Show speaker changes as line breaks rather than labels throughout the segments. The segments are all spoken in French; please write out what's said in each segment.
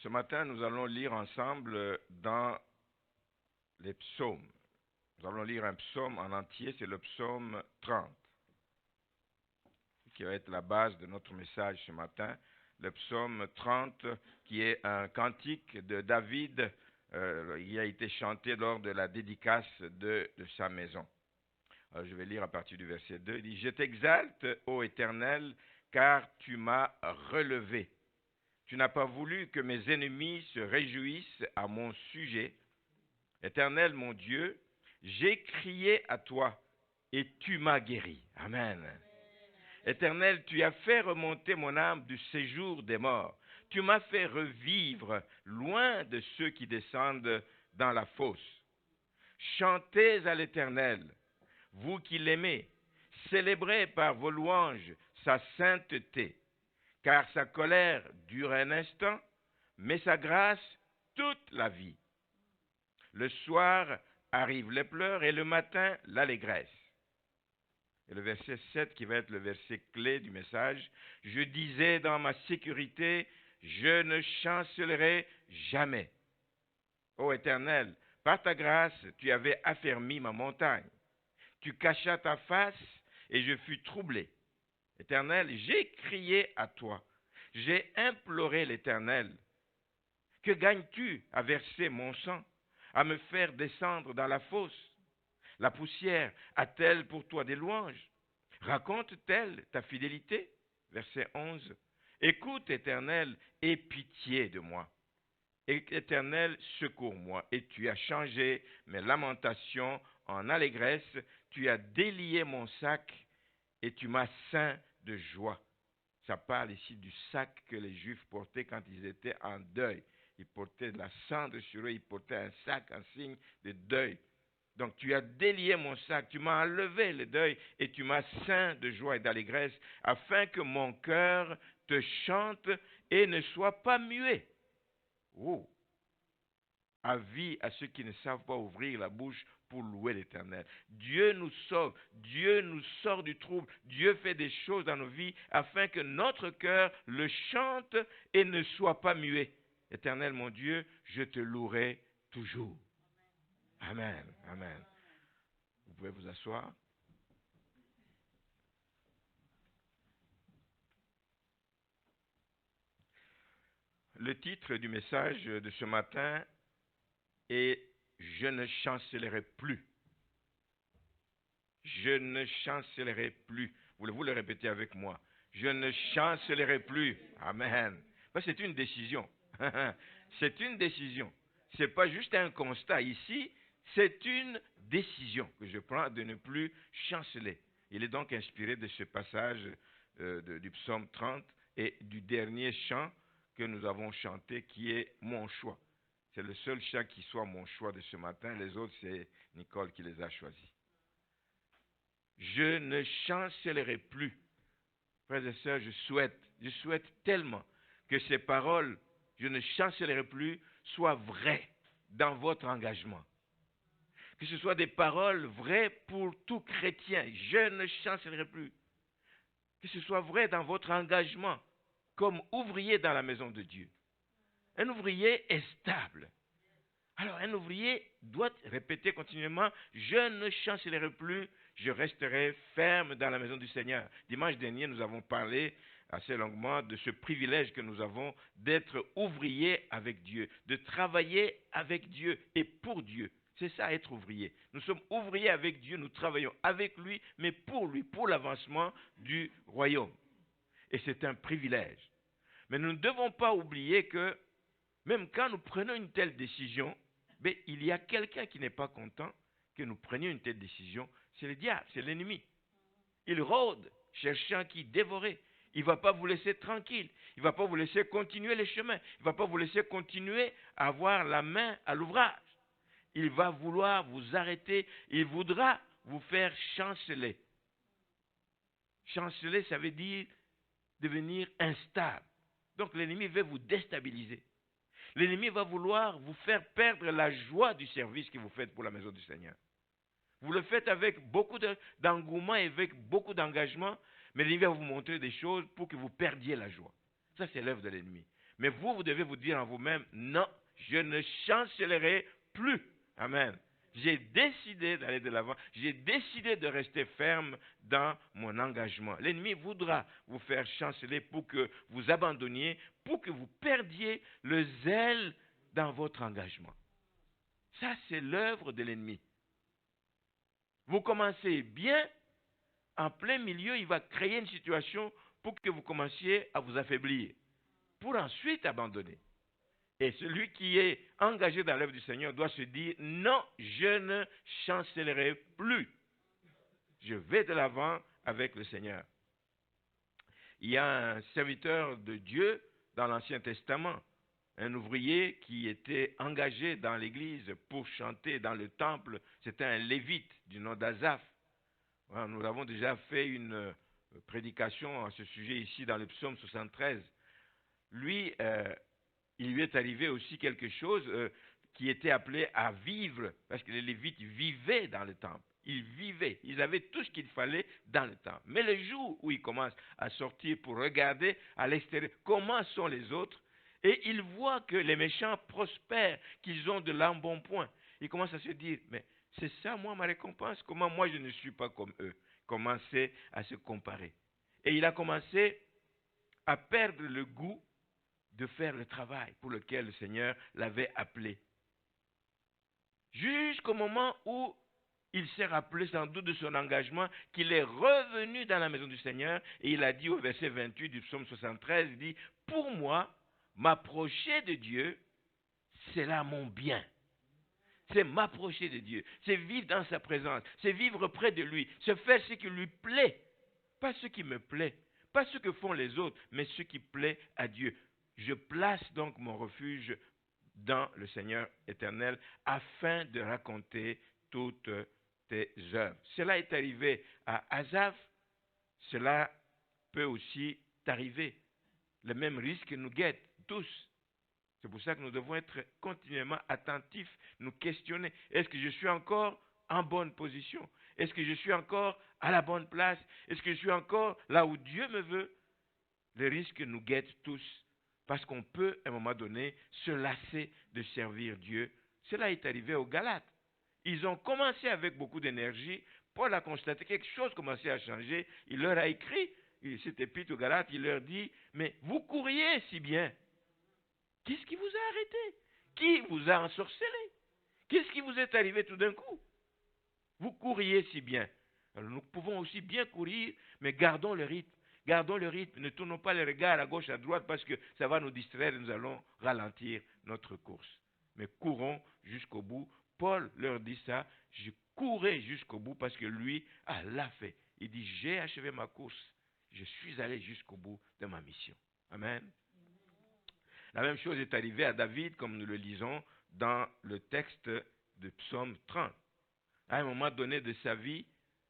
Ce matin, nous allons lire ensemble dans les psaumes. Nous allons lire un psaume en entier, c'est le psaume 30, qui va être la base de notre message ce matin. Le psaume 30, qui est un cantique de David, il a été chanté lors de la dédicace de sa maison. Alors, je vais lire à partir du verset 2. Il dit « Je t'exalte, ô Éternel, car tu m'as relevé. Tu n'as pas voulu que mes ennemis se réjouissent à mon sujet. Éternel, mon Dieu, j'ai crié à toi et tu m'as guéri. » Amen. Éternel, tu as fait remonter mon âme du séjour des morts. Tu m'as fait revivre loin de ceux qui descendent dans la fosse. Chantez à l'Éternel, vous qui l'aimez. Célébrez par vos louanges sa sainteté. Car sa colère dure un instant, mais sa grâce toute la vie. Le soir arrivent les pleurs et le matin l'allégresse. Et le verset 7 qui va être le verset clé du message. Je disais dans ma sécurité, je ne chancellerai jamais. Ô Éternel, par ta grâce, tu avais affermi ma montagne. Tu cachas ta face et je fus troublé. Éternel, j'ai crié à toi. J'ai imploré l'Éternel. Que gagnes-tu à verser mon sang, à me faire descendre dans la fosse? La poussière a-t-elle pour toi des louanges? Raconte-t-elle ta fidélité? Verset 11. Écoute, Éternel, aie pitié de moi. Éternel, secours-moi. Et tu as changé mes lamentations en allégresse. Tu as délié mon sac et tu m'as ceint de joie. Ça parle ici du sac que les Juifs portaient quand ils étaient en deuil. Ils portaient de la cendre sur eux, ils portaient un sac en signe de deuil. Donc tu as délié mon sac, tu m'as enlevé le deuil et tu m'as ceint de joie et d'allégresse, afin que mon cœur te chante et ne soit pas muet. Oh! Avis à ceux qui ne savent pas ouvrir la bouche pour louer l'Éternel. Dieu nous sauve, Dieu nous sort du trouble, Dieu fait des choses dans nos vies afin que notre cœur le chante et ne soit pas muet. Éternel mon Dieu, je te louerai toujours. Amen, amen. Vous pouvez vous asseoir. Le titre du message de ce matin est « Je ne chancellerai plus ». Je ne chancellerai plus. Voulez-vous le répéter avec moi? Je ne chancellerai plus. Amen. C'est une décision. C'est une décision. Ce n'est pas juste un constat. Ici, c'est une décision que je prends de ne plus chanceler. Il est donc inspiré de ce passage du psaume 30 et du dernier chant que nous avons chanté qui est « Mon choix ». C'est le seul chant qui soit mon choix de ce matin. Les autres, c'est Nicole qui les a choisis. Je ne chancellerai plus. Frères et sœurs, je souhaite tellement que ces paroles, je ne chancellerai plus, soient vraies dans votre engagement. Que ce soit des paroles vraies pour tout chrétien. Je ne chancellerai plus. Que ce soit vrai dans votre engagement comme ouvrier dans la maison de Dieu. Un ouvrier est stable. Alors, un ouvrier doit répéter continuellement, je ne chancellerai plus, je resterai ferme dans la maison du Seigneur. Dimanche dernier, nous avons parlé assez longuement de ce privilège que nous avons d'être ouvriers avec Dieu, de travailler avec Dieu et pour Dieu. C'est ça, être ouvrier. Nous sommes ouvriers avec Dieu, nous travaillons avec lui, mais pour lui, pour l'avancement du royaume. Et c'est un privilège. Mais nous ne devons pas oublier que même quand nous prenons une telle décision, mais il y a quelqu'un qui n'est pas content que nous prenions une telle décision, c'est le diable, c'est l'ennemi. Il rôde, cherchant qui dévorer. Il ne va pas vous laisser tranquille. Il ne va pas vous laisser continuer les chemins. Il ne va pas vous laisser continuer à avoir la main à l'ouvrage. Il va vouloir vous arrêter. Il voudra vous faire chanceler. Chanceler, ça veut dire devenir instable. Donc l'ennemi veut vous déstabiliser. L'ennemi va vouloir vous faire perdre la joie du service que vous faites pour la maison du Seigneur. Vous le faites avec beaucoup d'engouement et avec beaucoup d'engagement, mais l'ennemi va vous montrer des choses pour que vous perdiez la joie. Ça, c'est l'œuvre de l'ennemi. Mais vous devez vous dire en vous-même, non, je ne chancellerai plus. Amen. J'ai décidé d'aller de l'avant. J'ai décidé de rester ferme dans mon engagement. L'ennemi voudra vous faire chanceler pour que vous abandonniez, pour que vous perdiez le zèle dans votre engagement. Ça, c'est l'œuvre de l'ennemi. Vous commencez bien, en plein milieu, il va créer une situation pour que vous commenciez à vous affaiblir, pour ensuite abandonner. Et celui qui est engagé dans l'œuvre du Seigneur doit se dire, non, je ne chancellerai plus. Je vais de l'avant avec le Seigneur. Il y a un serviteur de Dieu dans l'Ancien Testament, un ouvrier qui était engagé dans l'église pour chanter dans le temple. C'était un lévite du nom d'Azaph. Nous avons déjà fait une prédication à ce sujet ici dans le psaume 73. Lui, il lui est arrivé aussi quelque chose qui était appelé à vivre, parce que les Lévites vivaient dans le temple. Ils vivaient, ils avaient tout ce qu'il fallait dans le temple. Mais le jour où ils commencent à sortir pour regarder à l'extérieur comment sont les autres, et ils voient que les méchants prospèrent, qu'ils ont de l'embonpoint, ils commencent à se dire, mais c'est ça moi ma récompense, comment moi je ne suis pas comme eux? Commencer à se comparer. Et il a commencé à perdre le goût de faire le travail pour lequel le Seigneur l'avait appelé. Jusqu'au moment où il s'est rappelé sans doute de son engagement, qu'il est revenu dans la maison du Seigneur, et il a dit au verset 28 du psaume 73, il dit, pour moi, m'approcher de Dieu, c'est là mon bien. C'est m'approcher de Dieu, c'est vivre dans sa présence, c'est vivre près de lui, c'est faire ce qui lui plaît, pas ce qui me plaît, pas ce que font les autres, mais ce qui plaît à Dieu. Je place donc mon refuge dans le Seigneur éternel afin de raconter toutes tes œuvres. Cela est arrivé à Asaph, cela peut aussi t'arriver. Le même risque nous guette tous. C'est pour ça que nous devons être continuellement attentifs, nous questionner. Est-ce que je suis encore en bonne position? Est-ce que je suis encore à la bonne place? Est-ce que je suis encore là où Dieu me veut? Le risque nous guette tous. Parce qu'on peut, à un moment donné, se lasser de servir Dieu. Cela est arrivé aux Galates. Ils ont commencé avec beaucoup d'énergie. Paul a constaté que quelque chose commençait à changer. Il leur a écrit, cet épître aux Galates, il leur dit, mais vous courriez si bien. Qu'est-ce qui vous a arrêté? Qui vous a ensorcelé? Qu'est-ce qui vous est arrivé tout d'un coup? Vous courriez si bien. Alors nous pouvons aussi bien courir, mais gardons le rythme. Gardons le rythme, ne tournons pas les regards à gauche, à droite, parce que ça va nous distraire et nous allons ralentir notre course. Mais courons jusqu'au bout. Paul leur dit ça, je courais jusqu'au bout parce que lui l'a fait. Il dit, j'ai achevé ma course, je suis allé jusqu'au bout de ma mission. Amen. La même chose est arrivée à David, comme nous le lisons dans le texte de Psaume 30. À un moment donné de sa vie,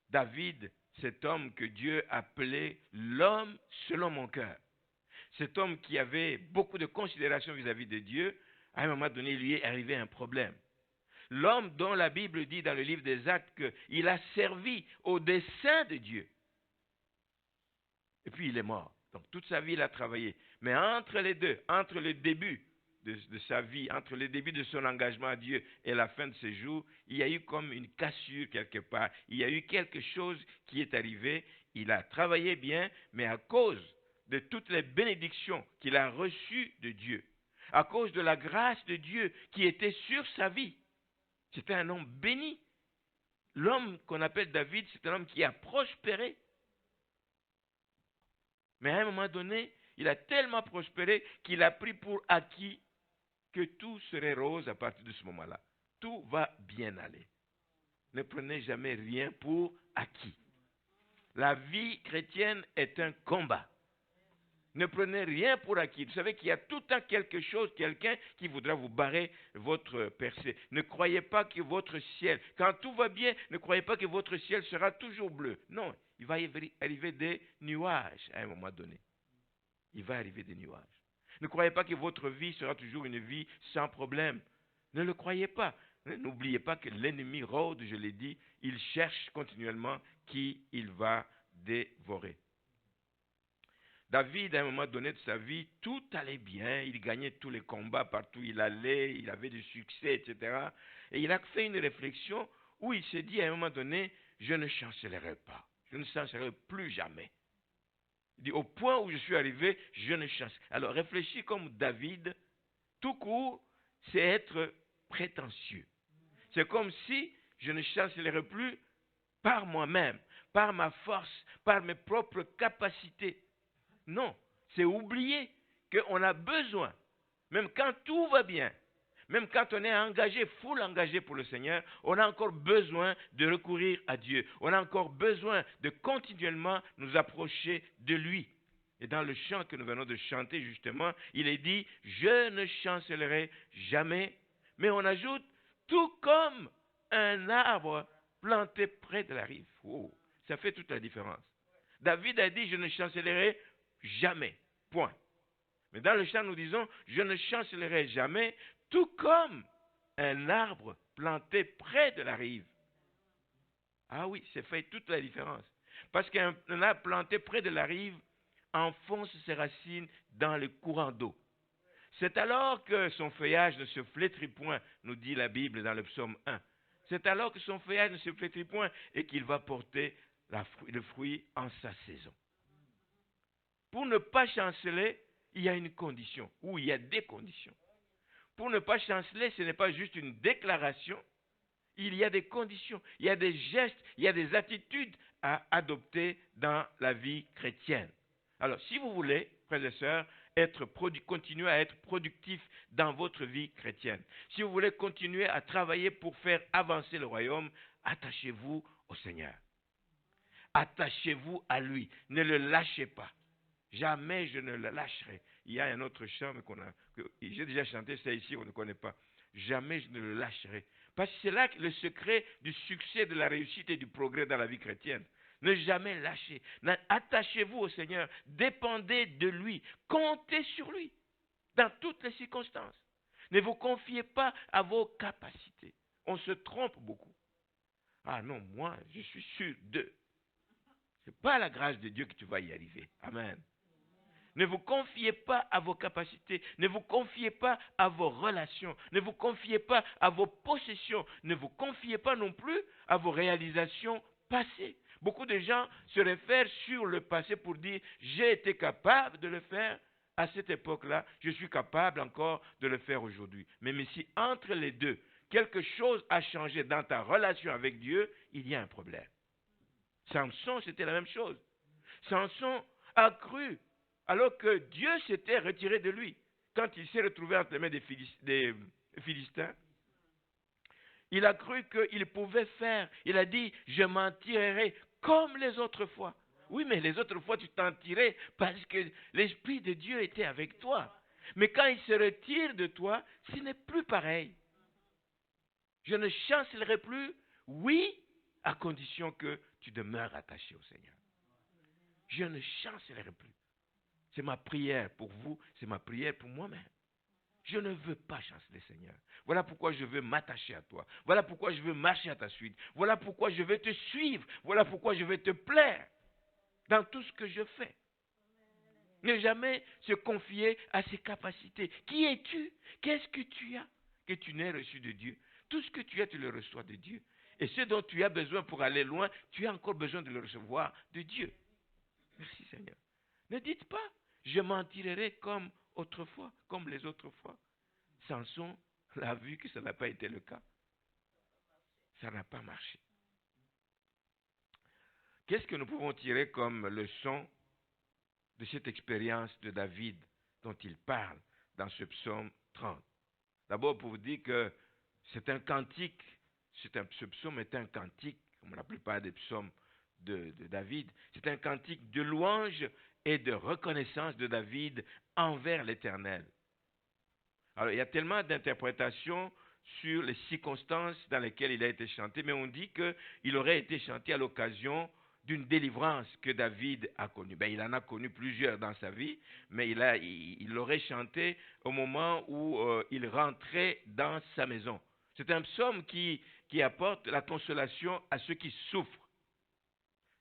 David, cet homme que Dieu appelait l'homme selon mon cœur, cet homme qui avait beaucoup de considération vis-à-vis de Dieu, à un moment donné, il lui est arrivé un problème. L'homme dont la Bible dit dans le livre des Actes qu'il a servi au dessein de Dieu. Et puis il est mort. Donc toute sa vie, il a travaillé. Mais entre les deux, entre le début de sa vie, entre le début de son engagement à Dieu et la fin de ses jours, il y a eu comme une cassure quelque part. Il y a eu quelque chose qui est arrivé. Il a travaillé bien, mais à cause de toutes les bénédictions qu'il a reçues de Dieu, à cause de la grâce de Dieu qui était sur sa vie, c'était un homme béni. L'homme qu'on appelle David, c'est un homme qui a prospéré. Mais à un moment donné, il a tellement prospéré qu'il a pris pour acquis que tout serait rose à partir de ce moment-là. Tout va bien aller. Ne prenez jamais rien pour acquis. La vie chrétienne est un combat. Ne prenez rien pour acquis. Vous savez qu'il y a tout le temps quelque chose, quelqu'un qui voudra vous barrer votre percée. Ne croyez pas que votre ciel, quand tout va bien, ne croyez pas que votre ciel sera toujours bleu. Non, il va arriver des nuages à un moment donné. Il va arriver des nuages. Ne croyez pas que votre vie sera toujours une vie sans problème. Ne le croyez pas. N'oubliez pas que l'ennemi rôde, je l'ai dit, il cherche continuellement qui il va dévorer. David, à un moment donné de sa vie, tout allait bien. Il gagnait tous les combats partout où il allait. Il avait du succès, etc. Et il a fait une réflexion où il s'est dit à un moment donné, je ne chancellerai pas. Je ne chancellerai plus jamais. Il dit, au point où je suis arrivé, je ne chancelle. Alors réfléchis comme David, tout court, c'est être prétentieux. C'est comme si je ne chancellerais plus par moi-même, par ma force, par mes propres capacités. Non, c'est oublier qu'on a besoin, même quand tout va bien, même quand on est engagé, full engagé pour le Seigneur, on a encore besoin de recourir à Dieu. On a encore besoin de continuellement nous approcher de lui. Et dans le chant que nous venons de chanter justement, il est dit, je ne chancellerai jamais, mais on ajoute, tout comme un arbre planté près de la rive. Oh, ça fait toute la différence. David a dit, je ne chancellerai jamais, point. Mais dans le chant, nous disons, je ne chancellerai jamais, tout comme un arbre planté près de la rive. Ah oui, c'est fait toute la différence. Parce qu'un arbre planté près de la rive enfonce ses racines dans le courant d'eau. C'est alors que son feuillage ne se flétrit point, nous dit la Bible dans le psaume 1. C'est alors que son feuillage ne se flétrit point et qu'il va porter le fruit en sa saison. Pour ne pas chanceler, il y a une condition, ou il y a des conditions. Pour ne pas chanceler, ce n'est pas juste une déclaration, il y a des conditions, il y a des gestes, il y a des attitudes à adopter dans la vie chrétienne. Alors, si vous voulez, frères et sœurs, continuer à être productif dans votre vie chrétienne, si vous voulez continuer à travailler pour faire avancer le royaume, attachez-vous au Seigneur. Attachez-vous à lui. Ne le lâchez pas. Jamais je ne le lâcherai. Il y a un autre chant que j'ai déjà chanté, c'est ici, on ne connaît pas. Jamais je ne le lâcherai. Parce que c'est là le secret du succès, de la réussite et du progrès dans la vie chrétienne. Ne jamais lâcher. Attachez-vous au Seigneur. Dépendez de lui. Comptez sur lui. Dans toutes les circonstances. Ne vous confiez pas à vos capacités. On se trompe beaucoup. Ah non, moi, je suis sûr d'eux. Ce n'est pas la grâce de Dieu que tu vas y arriver. Amen. Ne vous confiez pas à vos capacités. Ne vous confiez pas à vos relations. Ne vous confiez pas à vos possessions. Ne vous confiez pas non plus à vos réalisations passées. Beaucoup de gens se réfèrent sur le passé pour dire « j'ai été capable de le faire à cette époque-là, je suis capable encore de le faire aujourd'hui ». Mais si entre les deux, quelque chose a changé dans ta relation avec Dieu, il y a un problème. Samson, c'était la même chose. Samson a cru, alors que Dieu s'était retiré de lui. Quand il s'est retrouvé entre les mains des Philistins, il a cru qu'il pouvait faire. Il a dit, je m'en tirerai comme les autres fois. Oui, mais les autres fois, tu t'en tirais parce que l'Esprit de Dieu était avec toi. Mais quand il se retire de toi, ce n'est plus pareil. Je ne chancellerai plus, oui, à condition que tu demeures attaché au Seigneur. Je ne chancellerai plus. C'est ma prière pour vous, c'est ma prière pour moi-même. Je ne veux pas chanceler, Seigneur. Voilà pourquoi je veux m'attacher à toi. Voilà pourquoi je veux marcher à ta suite. Voilà pourquoi je veux te suivre. Voilà pourquoi je veux te plaire dans tout ce que je fais. Ne jamais se confier à ses capacités. Qui es-tu? Qu'est-ce que tu as que tu n'aies reçu de Dieu? Tout ce que tu as, tu le reçois de Dieu. Et ce dont tu as besoin pour aller loin, tu as encore besoin de le recevoir de Dieu. Merci Seigneur. Ne dites pas, je m'en tirerai comme autrefois, comme les autres fois. Samson a vu que ça n'a pas été le cas. Ça n'a pas marché. Qu'est-ce que nous pouvons tirer comme leçon de cette expérience de David dont il parle dans ce psaume 30? D'abord, pour vous dire que c'est un cantique, ce psaume est un cantique, comme la plupart des psaumes de David, c'est un cantique de louange et de reconnaissance de David envers l'Éternel. Alors, il y a tellement d'interprétations sur les circonstances dans lesquelles il a été chanté, mais on dit qu'il aurait été chanté à l'occasion d'une délivrance que David a connue. Il en a connu plusieurs dans sa vie, mais il l'aurait chanté au moment où il rentrait dans sa maison. C'est un psaume qui apporte la consolation à ceux qui souffrent.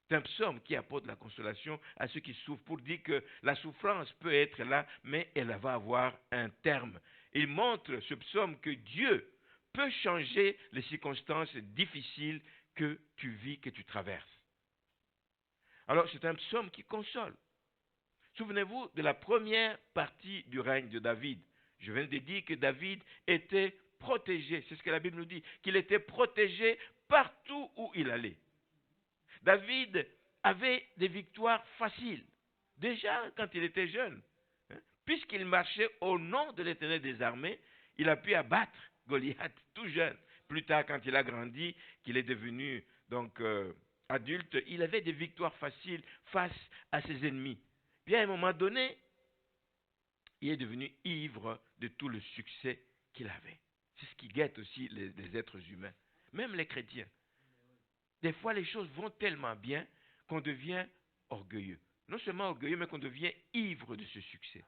C'est un psaume qui apporte la consolation à ceux qui souffrent pour dire que la souffrance peut être là, mais elle va avoir un terme. Il montre, ce psaume, que Dieu peut changer les circonstances difficiles que tu vis, que tu traverses. Alors, c'est un psaume qui console. Souvenez-vous de la première partie du règne de David. Je viens de dire que David était protégé. C'est ce que la Bible nous dit, qu'il était protégé partout où il allait. David avait des victoires faciles. Déjà, quand il était jeune, puisqu'il marchait au nom de l'Éternel des armées, il a pu abattre Goliath tout jeune. Plus tard, quand il a grandi, qu'il est devenu donc adulte, il avait des victoires faciles face à ses ennemis. Puis à un moment donné, il est devenu ivre de tout le succès qu'il avait. C'est ce qui guette aussi les êtres humains, même les chrétiens. Des fois, les choses vont tellement bien qu'on devient orgueilleux. Non seulement orgueilleux, mais qu'on devient ivre de ce succès.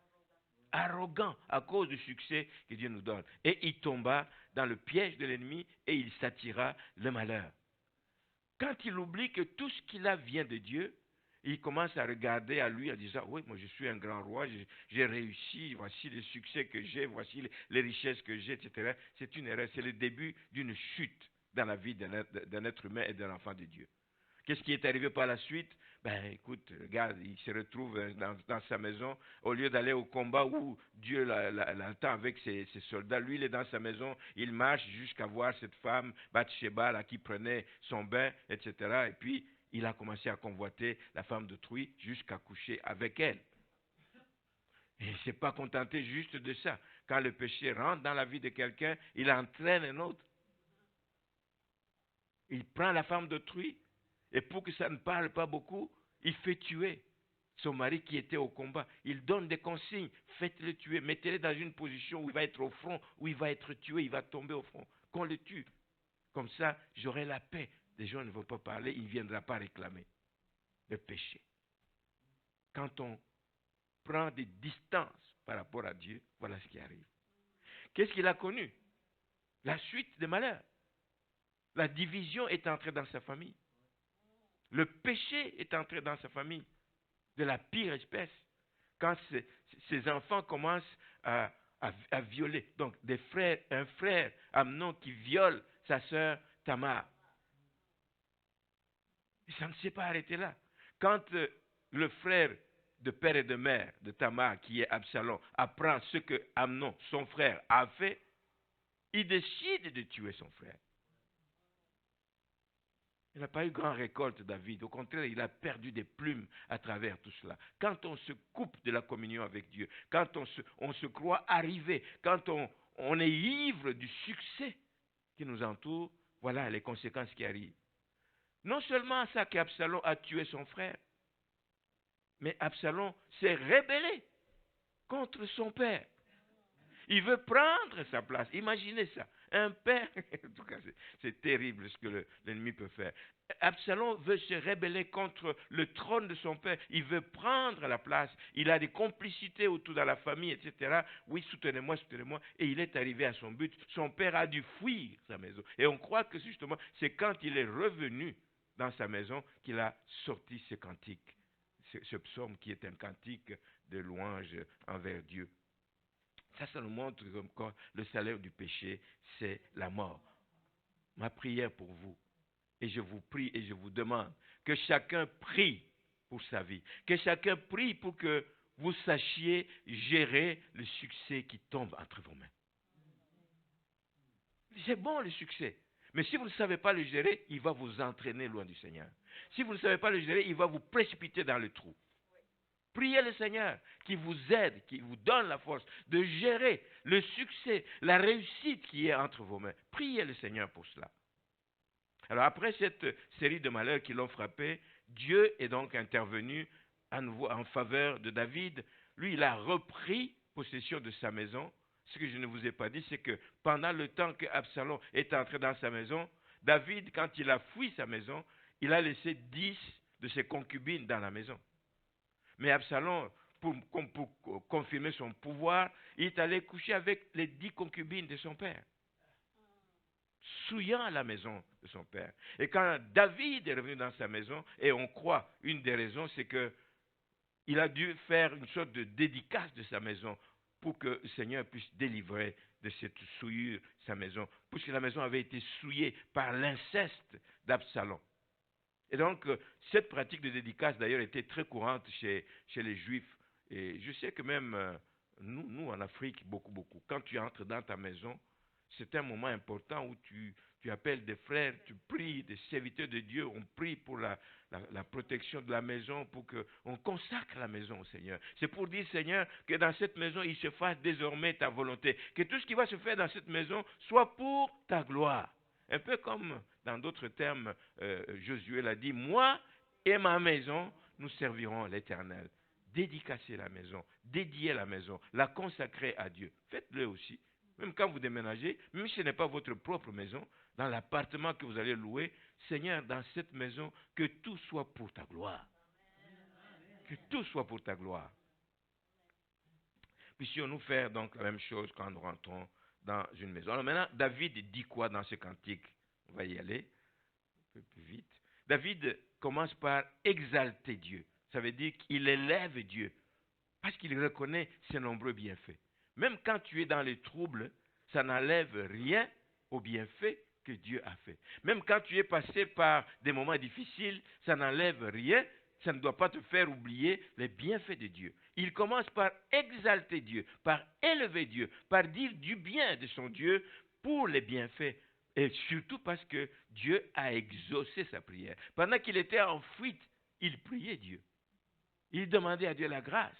Arrogant à cause du succès que Dieu nous donne. Et il tomba dans le piège de l'ennemi et il s'attira le malheur. Quand il oublie que tout ce qu'il a vient de Dieu, il commence à regarder à lui en disant, oui, moi je suis un grand roi, j'ai réussi, voici les succès que j'ai, voici les richesses que j'ai, etc. C'est une erreur, c'est le début d'une chute dans la vie d'un être humain et d'un enfant de Dieu. Qu'est-ce qui est arrivé par la suite? Ben écoute, regarde, il se retrouve dans sa maison, au lieu d'aller au combat où Dieu l'attend avec ses soldats, lui il est dans sa maison, il marche jusqu'à voir cette femme, Bathsheba, là, qui prenait son bain, etc. Et puis il a commencé à convoiter la femme d'autrui jusqu'à coucher avec elle. Et il ne s'est pas contenté juste de ça. Quand le péché rentre dans la vie de quelqu'un, il entraîne un autre. Il prend la femme d'autrui, et pour que ça ne parle pas beaucoup, il fait tuer son mari qui était au combat. Il donne des consignes, faites-le tuer, mettez-le dans une position où il va être au front, où il va être tué, il va tomber au front, qu'on le tue. Comme ça, j'aurai la paix. Les gens ne vont pas parler, il ne viendra pas réclamer le péché. Quand on prend des distances par rapport à Dieu, voilà ce qui arrive. Qu'est-ce qu'il a connu? La suite des malheurs. La division est entrée dans sa famille. Le péché est entré dans sa famille, de la pire espèce. Quand ses enfants commencent à violer, donc un frère, Amnon, qui viole sa sœur Tamar. Et ça ne s'est pas arrêté là. Quand le frère de père et de mère de Tamar, qui est Absalom, apprend ce que Amnon, son frère, a fait, il décide de tuer son frère. Il n'a pas eu grande récolte, David. Au contraire, il a perdu des plumes à travers tout cela. Quand on se coupe de la communion avec Dieu, quand on se croit arrivé, quand on est ivre du succès qui nous entoure, voilà les conséquences qui arrivent. Non seulement ça qu'Absalom a tué son frère, mais Absalom s'est rébellé contre son père. Il veut prendre sa place. Imaginez ça. Un père, en tout cas, c'est terrible ce que l'ennemi peut faire. Absalom veut se rebeller contre le trône de son père. Il veut prendre la place. Il a des complicités autour de la famille, etc. Oui, soutenez-moi, soutenez-moi. Et il est arrivé à son but. Son père a dû fuir sa maison. Et on croit que justement, c'est quand il est revenu dans sa maison qu'il a sorti ce cantique. Ce psaume qui est un cantique de louange envers Dieu. Ça nous montre comme quoi le salaire du péché, c'est la mort. Ma prière pour vous, et je vous prie et je vous demande que chacun prie pour sa vie, que chacun prie pour que vous sachiez gérer le succès qui tombe entre vos mains. C'est bon le succès, mais si vous ne savez pas le gérer, il va vous entraîner loin du Seigneur. Si vous ne savez pas le gérer, il va vous précipiter dans le trou. Priez le Seigneur qui vous aide, qui vous donne la force de gérer le succès, la réussite qui est entre vos mains. Priez le Seigneur pour cela. Alors après cette série de malheurs qui l'ont frappé, Dieu est donc intervenu à nouveau en faveur de David. Lui, il a repris possession de sa maison. Ce que je ne vous ai pas dit, c'est que pendant le temps que Absalom est entré dans sa maison, David, quand il a fui sa maison, il a laissé 10 de ses concubines dans la maison. Mais Absalom, pour confirmer son pouvoir, il est allé coucher avec les 10 concubines de son père. souillant la maison de son père. Et quand David est revenu dans sa maison, et on croit, une des raisons, c'est que il a dû faire une sorte de dédicace de sa maison pour que le Seigneur puisse délivrer de cette souillure sa maison, puisque la maison avait été souillée par l'inceste d'Absalom. Et donc, cette pratique de dédicace, d'ailleurs, était très courante chez les Juifs. Et je sais que même nous, en Afrique, beaucoup. Quand tu entres dans ta maison, c'est un moment important où tu appelles des frères, tu pries, des serviteurs de Dieu, on prie pour la protection de la maison, pour qu'on consacre la maison au Seigneur. C'est pour dire, Seigneur, que dans cette maison, il se fasse désormais ta volonté. Que tout ce qui va se faire dans cette maison soit pour ta gloire. Un peu comme, dans d'autres termes, Josué l'a dit, moi et ma maison, nous servirons l'Éternel. Dédicacer la maison, dédier la maison, la consacrer à Dieu. Faites-le aussi. Même quand vous déménagez, même si ce n'est pas votre propre maison, dans l'appartement que vous allez louer, Seigneur, dans cette maison, que tout soit pour ta gloire. Que tout soit pour ta gloire. Puissions-nous faire donc la même chose quand nous rentrons dans une maison. Alors maintenant, David dit quoi dans ce cantique? On va y aller un peu plus vite. David commence par exalter Dieu. Ça veut dire qu'il élève Dieu parce qu'il reconnaît ses nombreux bienfaits. Même quand tu es dans les troubles, ça n'enlève rien aux bienfaits que Dieu a fait. Même quand tu es passé par des moments difficiles, ça n'enlève rien, ça ne doit pas te faire oublier les bienfaits de Dieu. Il commence par exalter Dieu, par élever Dieu, par dire du bien de son Dieu pour les bienfaits. Et surtout parce que Dieu a exaucé sa prière. Pendant qu'il était en fuite, il priait Dieu. Il demandait à Dieu la grâce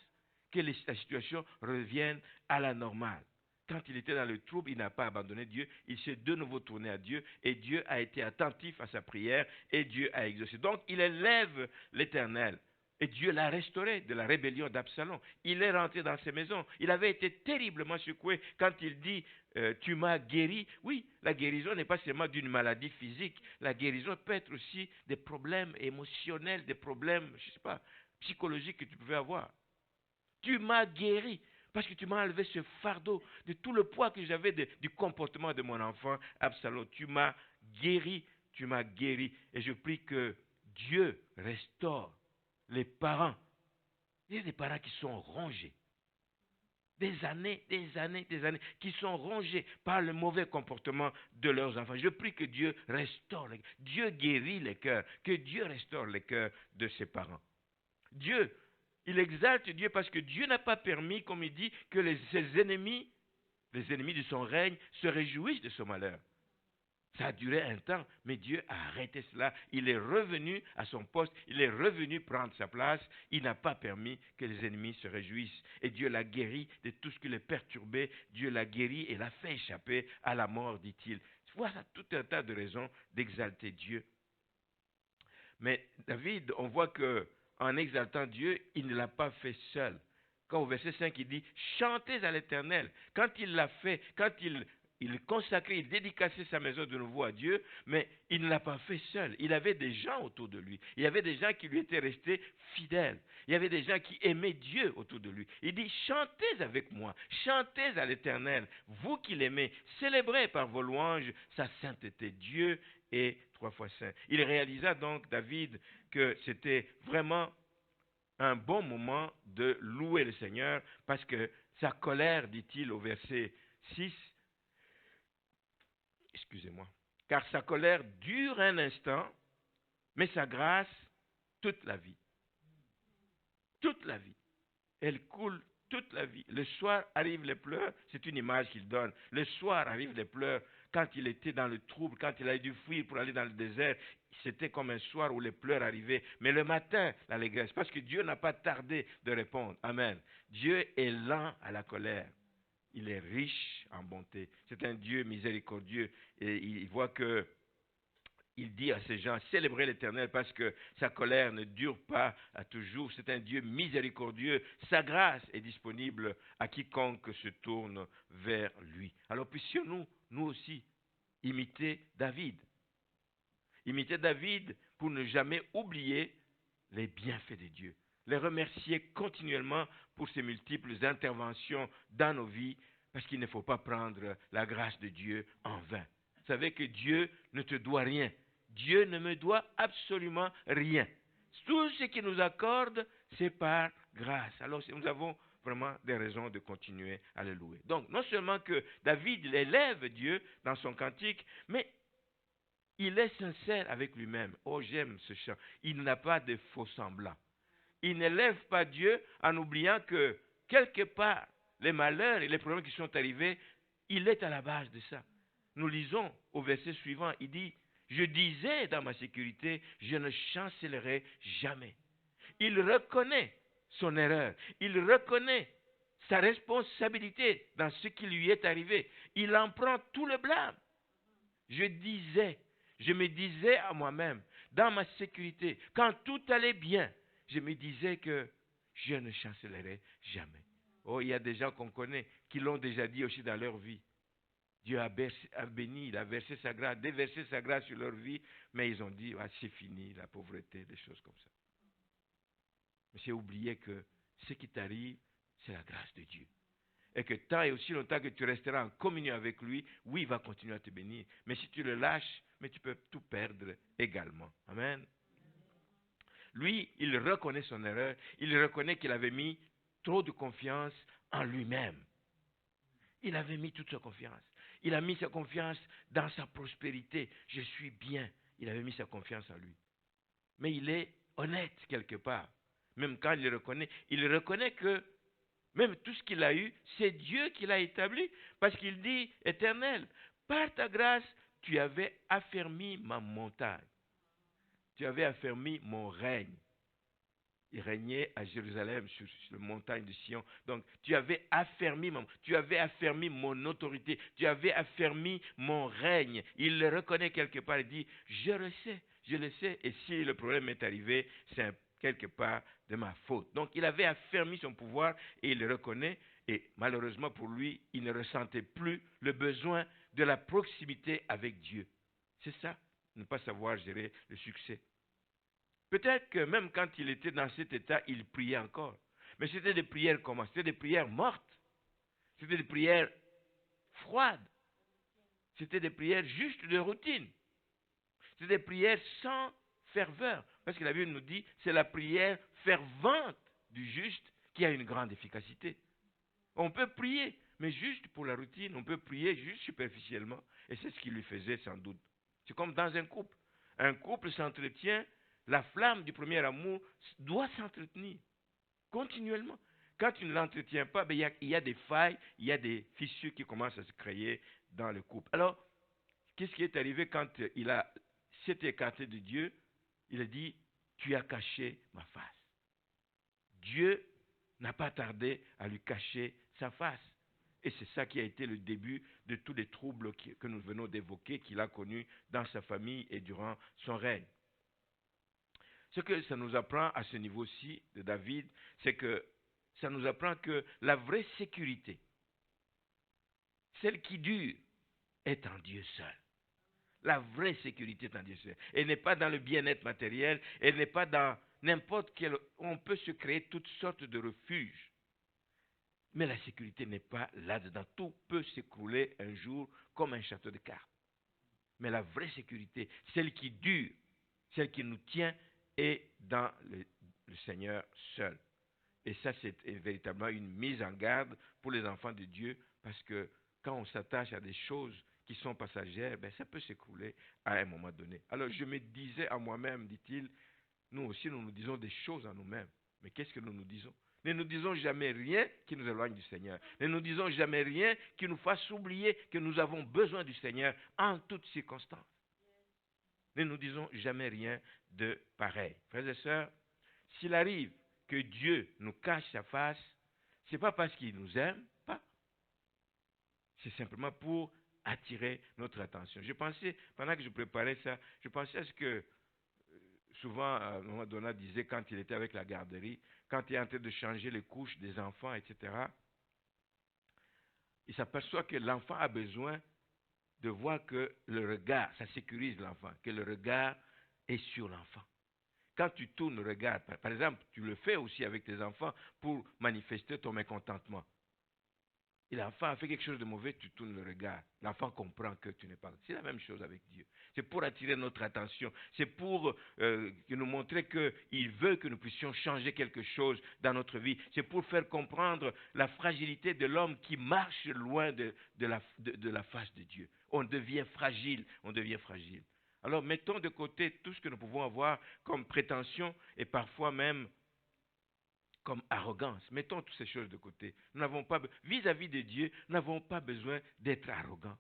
que la situation revienne à la normale. Quand il était dans le trouble, il n'a pas abandonné Dieu, il s'est de nouveau tourné à Dieu et Dieu a été attentif à sa prière et Dieu a exaucé. Donc il élève l'Éternel et Dieu l'a restauré de la rébellion d'Absalom. Il est rentré dans ses maisons. Il avait été terriblement secoué quand il dit tu m'as guéri. Oui, la guérison n'est pas seulement d'une maladie physique, la guérison peut être aussi des problèmes émotionnels, des problèmes, je ne sais pas, psychologiques que tu pouvais avoir. Tu m'as guéri parce que tu m'as enlevé ce fardeau de tout le poids que j'avais du comportement de mon enfant Absalom. Tu m'as guéri. Et je prie que Dieu restaure les parents. Il y a des parents qui sont rongés. Des années, qui sont rongés par le mauvais comportement de leurs enfants. Je prie que Dieu restaure, Dieu guérit les cœurs, que Dieu restaure les cœurs de ses parents. Dieu, il exalte Dieu parce que Dieu n'a pas permis, comme il dit, que ses ennemis, les ennemis de son règne, se réjouissent de son malheur. Ça a duré un temps, mais Dieu a arrêté cela. Il est revenu à son poste, il est revenu prendre sa place. Il n'a pas permis que les ennemis se réjouissent. Et Dieu l'a guéri de tout ce qui le perturbait. Dieu l'a guéri et l'a fait échapper à la mort, dit-il. Voilà tout un tas de raisons d'exalter Dieu. Mais David, on voit que en exaltant Dieu, il ne l'a pas fait seul. Quand au verset 5, il dit « Chantez à l'Éternel ». Quand il l'a fait, quand il consacrait, il dédicaçait sa maison de nouveau à Dieu, mais il ne l'a pas fait seul. Il avait des gens autour de lui. Il y avait des gens qui lui étaient restés fidèles. Il y avait des gens qui aimaient Dieu autour de lui. Il dit « Chantez avec moi, chantez à l'Éternel, vous qui l'aimez, célébrez par vos louanges sa sainteté. Dieu est 3 fois saint. » Il réalisa donc, David, que c'était vraiment un bon moment de louer le Seigneur parce que sa colère, dit-il au verset 6, excusez-moi, car sa colère dure un instant, mais sa grâce toute la vie. Toute la vie. Elle coule toute la vie. Le soir arrivent les pleurs, c'est une image qu'il donne. Le soir arrivent les pleurs. Quand il était dans le trouble, quand il a dû fuir pour aller dans le désert, c'était comme un soir où les pleurs arrivaient. Mais le matin, l'allégresse, parce que Dieu n'a pas tardé de répondre. Amen. Dieu est lent à la colère. Il est riche en bonté. C'est un Dieu miséricordieux. Et il voit que il dit à ces gens, célébrez l'Éternel parce que sa colère ne dure pas à toujours. C'est un Dieu miséricordieux. Sa grâce est disponible à quiconque se tourne vers lui. Alors puissions-nous, nous aussi, imiter David. Imiter David pour ne jamais oublier les bienfaits de Dieu. Les remercier continuellement pour ses multiples interventions dans nos vies parce qu'il ne faut pas prendre la grâce de Dieu en vain. savez que Dieu ne te doit rien. Dieu ne me doit absolument rien. Tout ce qu'il nous accorde, c'est par grâce. Alors nous avons vraiment des raisons de continuer à le louer. Donc, non seulement que David élève Dieu dans son cantique, mais il est sincère avec lui-même. Oh, j'aime ce chant. Il n'a pas de faux semblants. Il n'élève pas Dieu en oubliant que, quelque part, les malheurs et les problèmes qui sont arrivés, il est à la base de ça. Nous lisons au verset suivant, il dit, « Je disais dans ma sécurité, je ne chancellerai jamais. » Il reconnaît son erreur. Il reconnaît sa responsabilité dans ce qui lui est arrivé. Il en prend tout le blâme. Je me disais à moi-même, dans ma sécurité, quand tout allait bien, je me disais que je ne chancellerai jamais. Oh, il y a des gens qu'on connaît qui l'ont déjà dit aussi dans leur vie. Dieu a béni, il a versé sa grâce, déversé sa grâce sur leur vie, mais ils ont dit, ah, c'est fini, la pauvreté, des choses comme ça. Mais c'est oublier que ce qui t'arrive, c'est la grâce de Dieu. Et que tant et aussi longtemps que tu resteras en communion avec lui, oui, il va continuer à te bénir. Mais si tu le lâches, mais tu peux tout perdre également. Amen. Lui, il reconnaît son erreur. Il reconnaît qu'il avait mis trop de confiance en lui-même. Il avait mis toute sa confiance. Il a mis sa confiance dans sa prospérité. Je suis bien. Il avait mis sa confiance en lui. Mais il est honnête quelque part. Même quand il reconnaît que même tout ce qu'il a eu, c'est Dieu qui l'a établi. Parce qu'il dit, Éternel, par ta grâce, tu avais affermi ma montagne. Tu avais affermi mon règne. Il régnait à Jérusalem, sur la montagne de Sion. Donc, tu avais affermi mon autorité. Tu avais affermi mon règne. Il le reconnaît quelque part. Il dit, je le sais. Et si le problème est arrivé, c'est quelque part de ma faute. Donc, il avait affermi son pouvoir et il le reconnaît. Et malheureusement pour lui, il ne ressentait plus le besoin de la proximité avec Dieu. C'est ça, ne pas savoir gérer le succès. Peut-être que même quand il était dans cet état, il priait encore. Mais c'était des prières comment? C'était des prières mortes. C'était des prières froides. C'était des prières juste de routine. C'était des prières sans ferveur. Parce que la Bible nous dit, c'est la prière fervente du juste qui a une grande efficacité. On peut prier, mais juste pour la routine. On peut prier juste superficiellement. Et c'est ce qu'il lui faisait sans doute. C'est comme dans un couple. Un couple s'entretient. La flamme du premier amour doit s'entretenir continuellement. Quand tu ne l'entretiens pas, ben, il y a des failles, il y a des fissures qui commencent à se créer dans le couple. Alors, qu'est-ce qui est arrivé quand il s'est écarté de Dieu? Il a dit, tu as caché ma face. Dieu n'a pas tardé à lui cacher sa face. Et c'est ça qui a été le début de tous les troubles que nous venons d'évoquer, qu'il a connus dans sa famille et durant son règne. Ce que ça nous apprend à ce niveau-ci de David, c'est que ça nous apprend que la vraie sécurité, celle qui dure, est en Dieu seul. La vraie sécurité est en Dieu seul. Elle n'est pas dans le bien-être matériel, elle n'est pas dans n'importe quel... On peut se créer toutes sortes de refuges. Mais la sécurité n'est pas là-dedans. Tout peut s'écrouler un jour comme un château de cartes. Mais la vraie sécurité, celle qui dure, celle qui nous tient, est dans le Seigneur seul. Et ça, c'est véritablement une mise en garde pour les enfants de Dieu, parce que quand on s'attache à des choses qui sont passagères, ben, ça peut s'écrouler à un moment donné. Alors je me disais à moi-même, dit-il, nous aussi nous nous disons des choses à nous-mêmes. Mais qu'est-ce que nous nous disons? Ne nous disons jamais rien qui nous éloigne du Seigneur. Ne nous disons jamais rien qui nous fasse oublier que nous avons besoin du Seigneur en toutes circonstances. Ne nous disons jamais rien de pareil. Frères et sœurs, s'il arrive que Dieu nous cache sa face, ce n'est pas parce qu'il nous aime, pas. C'est simplement pour attirer notre attention. Je pensais, pendant que je préparais ça, je pensais à ce que souvent, Maman Donna disait quand il était avec la garderie, quand il est en train de changer les couches des enfants, etc., il s'aperçoit que l'enfant a besoin de voir que le regard, ça sécurise l'enfant, que le regard est sur l'enfant. Quand tu tournes le regard, par exemple, tu le fais aussi avec tes enfants pour manifester ton mécontentement. Et l'enfant a fait quelque chose de mauvais, tu tournes le regard. L'enfant comprend que tu n'es pas. C'est la même chose avec Dieu. C'est pour attirer notre attention. C'est pour nous montrer qu'il veut que nous puissions changer quelque chose dans notre vie. C'est pour faire comprendre la fragilité de l'homme qui marche loin de la face de Dieu. On devient fragile, on devient fragile. Alors mettons de côté tout ce que nous pouvons avoir comme prétention et parfois même comme arrogance. Mettons toutes ces choses de côté. Nous n'avons pas, vis-à-vis de Dieu, nous n'avons pas besoin d'être arrogants.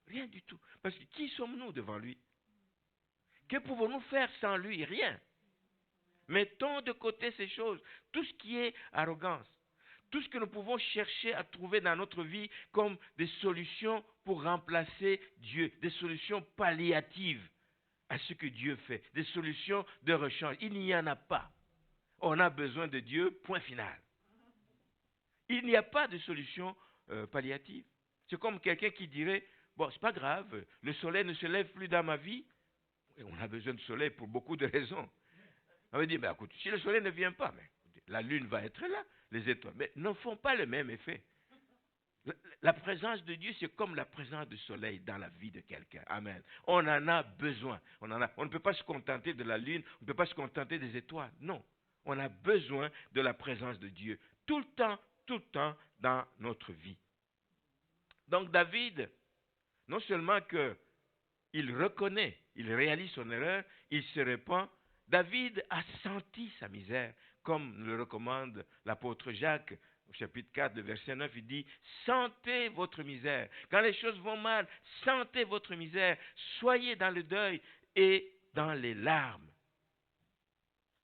Rien du tout. Parce que qui sommes-nous devant lui? Que pouvons-nous faire sans lui? Rien. Mettons de côté ces choses. Tout ce qui est arrogance. Tout ce que nous pouvons chercher à trouver dans notre vie comme des solutions pour remplacer Dieu. Des solutions palliatives à ce que Dieu fait. Des solutions de rechange. Il n'y en a pas. On a besoin de Dieu, point final. Il n'y a pas de solution palliative. C'est comme quelqu'un qui dirait, bon, c'est pas grave, le soleil ne se lève plus dans ma vie. Et on a besoin de soleil pour beaucoup de raisons. On va dire, ben, écoute, si le soleil ne vient pas, mais, la lune va être là, les étoiles, mais ne font pas le même effet. La présence de Dieu, c'est comme la présence du soleil dans la vie de quelqu'un. Amen. On en a besoin. On ne peut pas se contenter de la lune, on ne peut pas se contenter des étoiles. Non. On a besoin de la présence de Dieu tout le temps dans notre vie. Donc David, non seulement qu'il reconnaît, il réalise son erreur, il se repent, David a senti sa misère, comme le recommande l'apôtre Jacques au chapitre 4, le verset 9, il dit « Sentez votre misère. Quand les choses vont mal, sentez votre misère. Soyez dans le deuil et dans les larmes. »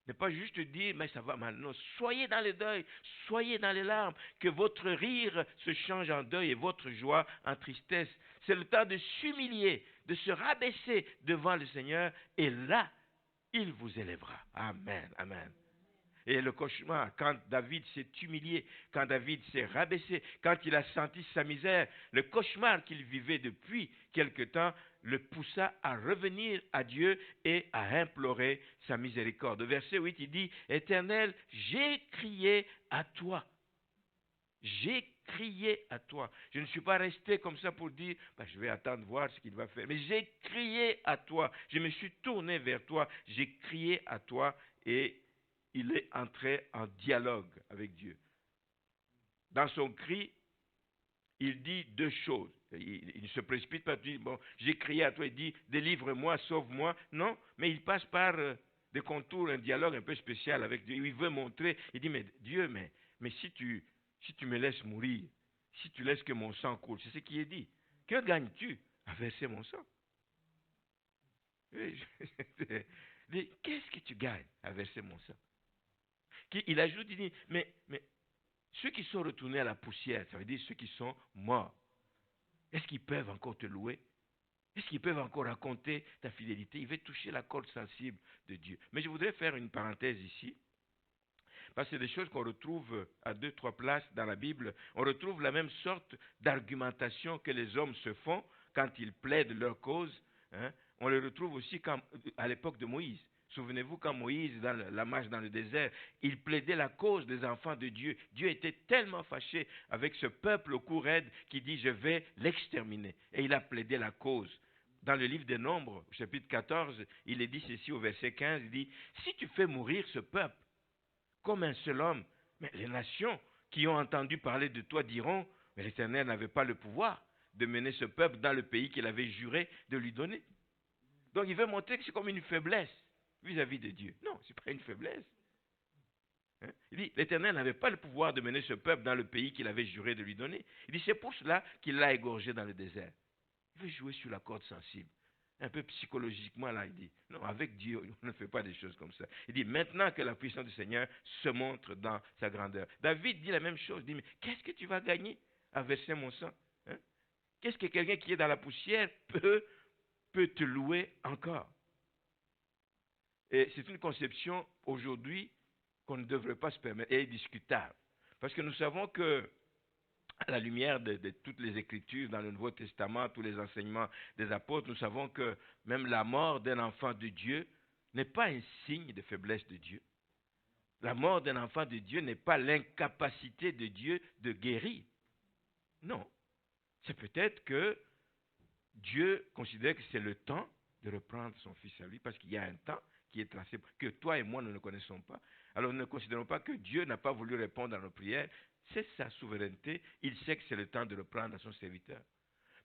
Ne pas juste dire, mais ça va mal. Non, soyez dans le deuil, soyez dans les larmes, que votre rire se change en deuil et votre joie en tristesse. C'est le temps de s'humilier, de se rabaisser devant le Seigneur, et là, il vous élèvera. Amen, amen. Et le cauchemar, quand David s'est humilié, quand David s'est rabaissé, quand il a senti sa misère, le cauchemar qu'il vivait depuis quelque temps le poussa à revenir à Dieu et à implorer sa miséricorde. Au verset 8, il dit, « Éternel, j'ai crié à toi. J'ai crié à toi. » Je ne suis pas resté comme ça pour dire, je vais attendre voir ce qu'il va faire. Mais j'ai crié à toi. Je me suis tourné vers toi. J'ai crié à toi et il est entré en dialogue avec Dieu. Dans son cri, il dit deux choses. Il ne se précipite pas, il dit, bon, j'ai crié à toi, il dit, délivre-moi, sauve-moi. Non, mais il passe par des contours, un dialogue un peu spécial avec Dieu. Il veut montrer, il dit, mais Dieu, mais si tu me laisses mourir, si tu laisses que mon sang coule, c'est ce qui est dit. Que gagnes-tu à verser mon sang? Qu'est-ce que tu gagnes à verser mon sang? Il ajoute, il dit, mais ceux qui sont retournés à la poussière, ça veut dire ceux qui sont morts, est-ce qu'ils peuvent encore te louer? Est-ce qu'ils peuvent encore raconter ta fidélité? Il veut toucher la corde sensible de Dieu. Mais je voudrais faire une parenthèse ici, parce que c'est des choses qu'on retrouve à 2-3 places dans la Bible. On retrouve la même sorte d'argumentation que les hommes se font quand ils plaident leur cause. On les retrouve aussi à l'époque de Moïse. Souvenez-vous quand Moïse, dans la marche dans le désert, il plaidait la cause des enfants de Dieu. Dieu était tellement fâché avec ce peuple au cou raide qu'il dit, je vais l'exterminer. Et il a plaidé la cause. Dans le livre des Nombres, chapitre 14, il est dit ceci au verset 15, il dit, si tu fais mourir ce peuple comme un seul homme, mais les nations qui ont entendu parler de toi diront, mais l'Éternel n'avait pas le pouvoir de mener ce peuple dans le pays qu'il avait juré de lui donner. Donc il veut montrer que c'est comme une faiblesse vis-à-vis de Dieu. Non, ce n'est pas une faiblesse. Il dit, l'Éternel n'avait pas le pouvoir de mener ce peuple dans le pays qu'il avait juré de lui donner. Il dit, c'est pour cela qu'il l'a égorgé dans le désert. Il veut jouer sur la corde sensible. Un peu psychologiquement, là, il dit, non, avec Dieu, on ne fait pas des choses comme ça. Il dit, maintenant que la puissance du Seigneur se montre dans sa grandeur. David dit la même chose, il dit, mais qu'est-ce que tu vas gagner à verser mon sang? Qu'est-ce que quelqu'un qui est dans la poussière peut te louer encore? Et c'est une conception aujourd'hui qu'on ne devrait pas se permettre, et discutable. Parce que nous savons que, à la lumière de toutes les Écritures dans le Nouveau Testament, tous les enseignements des apôtres, nous savons que même la mort d'un enfant de Dieu n'est pas un signe de faiblesse de Dieu. La mort d'un enfant de Dieu n'est pas l'incapacité de Dieu de guérir. Non. C'est peut-être que Dieu considère que c'est le temps de reprendre son fils à lui, parce qu'il y a un temps qui est tracé, que toi et moi nous ne connaissons pas. Alors ne considérons pas que Dieu n'a pas voulu répondre à nos prières. C'est sa souveraineté. Il sait que c'est le temps de reprendre à son serviteur.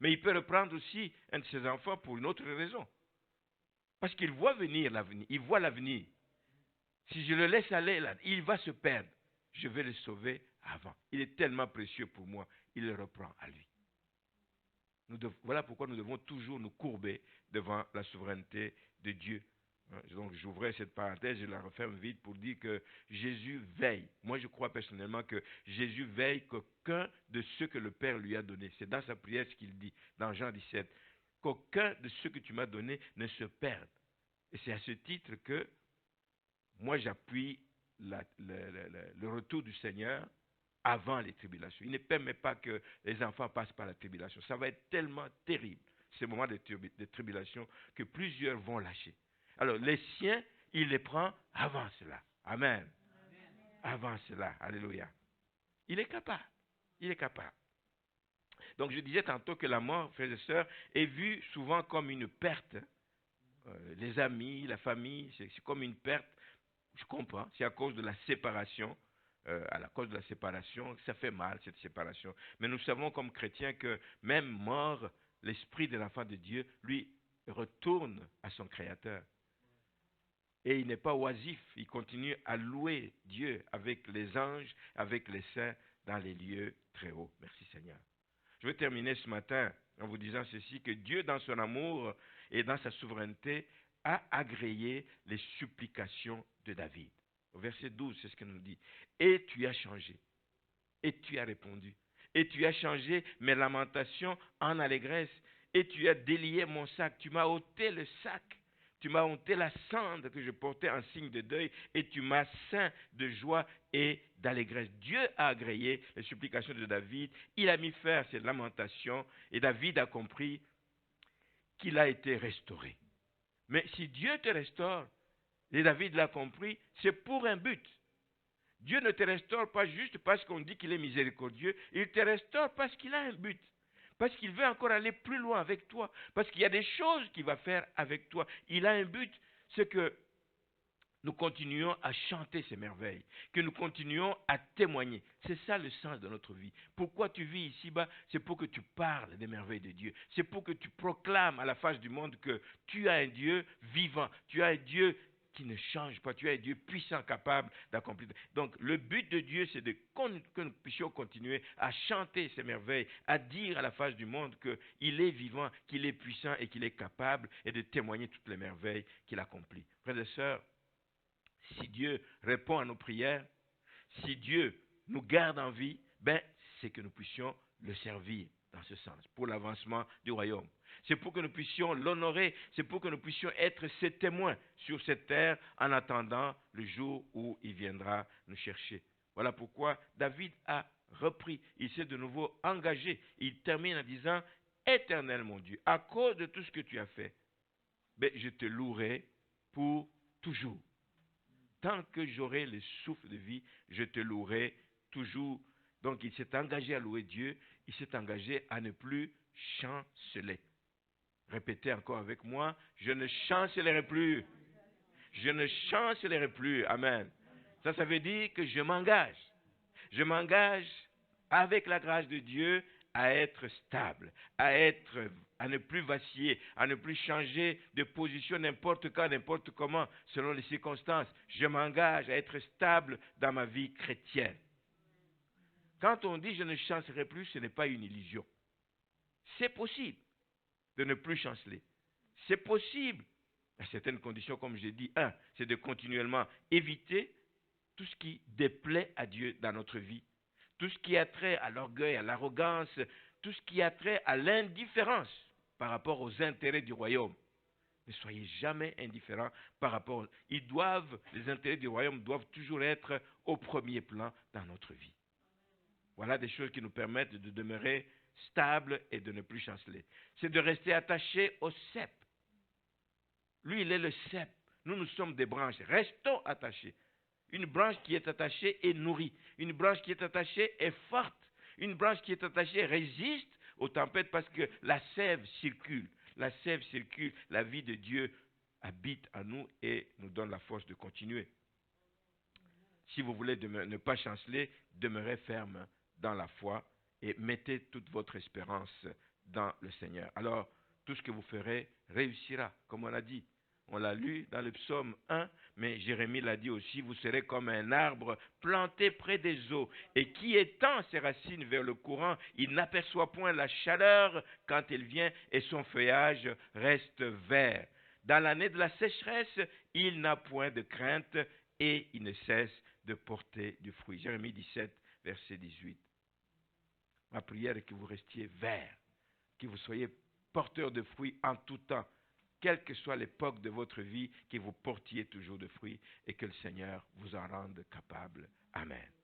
Mais il peut reprendre aussi un de ses enfants pour une autre raison. Parce qu'il voit venir l'avenir. Il voit l'avenir. Si je le laisse aller là, il va se perdre. Je vais le sauver avant. Il est tellement précieux pour moi. Il le reprend à lui. Voilà pourquoi nous devons toujours nous courber devant la souveraineté de Dieu. Donc j'ouvrais cette parenthèse, je la referme vite pour dire que Jésus veille. Moi je crois personnellement que Jésus veille qu'aucun de ceux que le Père lui a donné, c'est dans sa prière ce qu'il dit, dans Jean 17, qu'aucun de ceux que tu m'as donné ne se perde. Et c'est à ce titre que moi j'appuie le retour du Seigneur avant les tribulations. Il ne permet pas que les enfants passent par la tribulation. Ça va être tellement terrible, ces moments de tribulation, que plusieurs vont lâcher. Alors, les siens, il les prend avant cela. Amen. Avant cela. Alléluia. Il est capable. Il est capable. Donc, je disais tantôt que la mort, frères et sœurs, est vue souvent comme une perte. Les amis, la famille, c'est comme une perte. Je comprends. C'est à cause de la séparation. À la cause de la séparation, ça fait mal cette séparation. Mais nous savons comme chrétiens que même mort, l'esprit de l'enfant de Dieu, lui, retourne à son Créateur. Et il n'est pas oisif, il continue à louer Dieu avec les anges, avec les saints dans les lieux très hauts. Merci Seigneur. Je vais terminer ce matin en vous disant ceci, que Dieu dans son amour et dans sa souveraineté a agréé les supplications de David. Au verset 12, c'est ce qu'il nous dit. Et tu as changé, et tu as répondu, et tu as changé mes lamentations en allégresse, et tu as délié mon sac, tu m'as ôté le sac, tu m'as ôté la cendre que je portais en signe de deuil, et tu m'as ceint de joie et d'allégresse. Dieu a agréé les supplications de David, il a mis fin à ses lamentations, et David a compris qu'il a été restauré. Mais si Dieu te restaure, et David l'a compris, c'est pour un but. Dieu ne te restaure pas juste parce qu'on dit qu'il est miséricordieux, il te restaure parce qu'il a un but, parce qu'il veut encore aller plus loin avec toi, parce qu'il y a des choses qu'il va faire avec toi. Il a un but, c'est que nous continuons à chanter ces merveilles, que nous continuons à témoigner. C'est ça le sens de notre vie. Pourquoi tu vis ici-bas? C'est pour que tu parles des merveilles de Dieu. C'est pour que tu proclames à la face du monde que tu as un Dieu vivant, tu as un Dieu qui ne change pas, tu as un Dieu puissant, capable d'accomplir. Donc le but de Dieu, c'est que nous puissions continuer à chanter ces merveilles, à dire à la face du monde qu'il est vivant, qu'il est puissant et qu'il est capable, et de témoigner toutes les merveilles qu'il accomplit. Frères et sœurs, si Dieu répond à nos prières, si Dieu nous garde en vie, c'est que nous puissions le servir dans ce sens, pour l'avancement du royaume. C'est pour que nous puissions l'honorer, c'est pour que nous puissions être ses témoins sur cette terre en attendant le jour où il viendra nous chercher. Voilà pourquoi David a repris, il s'est de nouveau engagé. Il termine en disant, Éternel mon Dieu, à cause de tout ce que tu as fait, je te louerai pour toujours. Tant que j'aurai le souffle de vie, je te louerai toujours. Donc il s'est engagé à louer Dieu, il s'est engagé à ne plus chanceler. Répétez encore avec moi, je ne chancellerai plus. Je ne chancellerai plus. Amen. Ça veut dire que je m'engage. Je m'engage avec la grâce de Dieu à être stable, à ne plus vaciller, à ne plus changer de position n'importe quand, n'importe comment, selon les circonstances. Je m'engage à être stable dans ma vie chrétienne. Quand on dit je ne chancerai plus, ce n'est pas une illusion. C'est possible de ne plus chanceler. C'est possible, à certaines conditions, comme j'ai dit. C'est de continuellement éviter tout ce qui déplaît à Dieu dans notre vie. Tout ce qui a trait à l'orgueil, à l'arrogance, tout ce qui a trait à l'indifférence par rapport aux intérêts du royaume. Ne soyez jamais indifférents par rapport. Les intérêts du royaume doivent toujours être au premier plan dans notre vie. Voilà des choses qui nous permettent de demeurer stables et de ne plus chanceler. C'est de rester attaché au cep. Lui, il est le cep. Nous sommes des branches. Restons attachés. Une branche qui est attachée est nourrie. Une branche qui est attachée est forte. Une branche qui est attachée résiste aux tempêtes parce que la sève circule. La sève circule, la vie de Dieu habite en nous et nous donne la force de continuer. Si vous voulez ne pas chanceler, demeurez ferme dans la foi et mettez toute votre espérance dans le Seigneur. Alors, tout ce que vous ferez réussira, comme on l'a dit. On l'a lu dans le psaume 1, mais Jérémie l'a dit aussi, vous serez comme un arbre planté près des eaux et qui étend ses racines vers le courant. Il n'aperçoit point la chaleur quand elle vient et son feuillage reste vert. Dans l'année de la sécheresse, il n'a point de crainte et il ne cesse de porter du fruit. Jérémie 17, verset 18. Ma prière est que vous restiez verts, que vous soyez porteurs de fruits en tout temps, quelle que soit l'époque de votre vie, que vous portiez toujours de fruits et que le Seigneur vous en rende capable. Amen.